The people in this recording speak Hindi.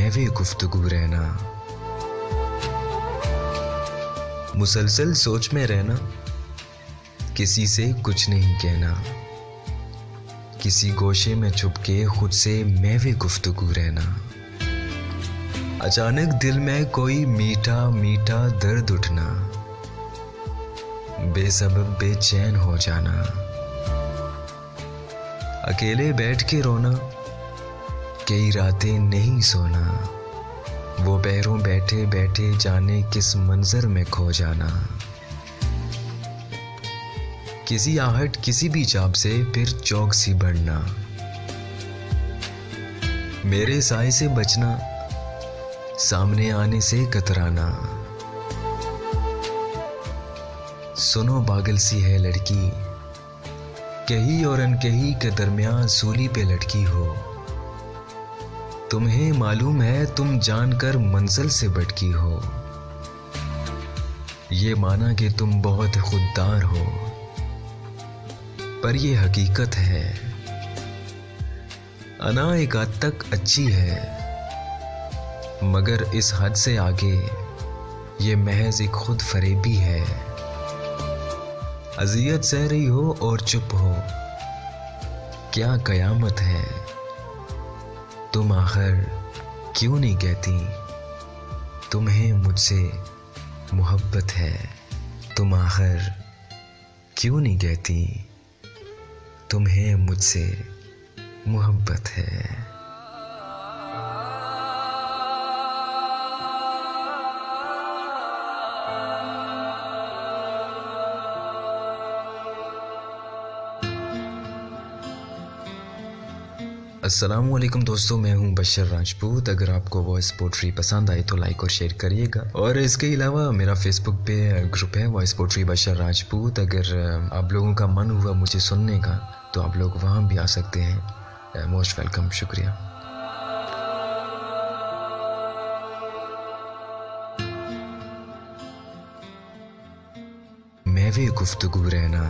महवे गुफ्तगू रहना, मुसलसल सोच में रहना, किसी से कुछ नहीं कहना, किसी गोशे में छुप के खुद से महवे गुफ्तगू रहना, अचानक दिल में कोई मीठा मीठा दर्द उठना, बेसबब बेचैन हो जाना, अकेले बैठ के रोना, कई रातें नहीं सोना, वो पैरों बैठे बैठे जाने किस मंजर में खो जाना, किसी आहट किसी भी चाप से फिर चौक सी बढ़ना, मेरे साए से बचना, सामने आने से कतराना, सुनो पागल सी है लड़की, कही और अनकही के दरमियान सूली पे लटकी हो, तुम्हें मालूम है तुम जानकर मंजिल से भटकी हो, ये माना कि तुम बहुत खुददार हो, पर ये हकीकत है, अना एक हद तक अच्छी है, मगर इस हद से आगे ये महज एक खुद फरेबी है, अजियत सह रही हो और चुप हो, क्या कयामत है, तुम आखिर क्यों नहीं कहती तुम्हें मुझसे मोहब्बत है, तुम आखिर क्यों नहीं कहती तुम्हें मुझसे मोहब्बत है। अस्सलामुअलैकुम दोस्तों, मैं हूं बशर राजपूत। अगर आपको वॉइस पोट्री पसंद आए तो लाइक और शेयर करिएगा, और इसके अलावा मेरा फेसबुक पे ग्रुप है वॉइस पोट्री बशर राजपूत। अगर आप लोगों का मन हुआ मुझे सुनने का तो आप लोग वहां भी आ सकते हैं। मोस्ट वेलकम, शुक्रिया। महवे गुफ्तगू रहना,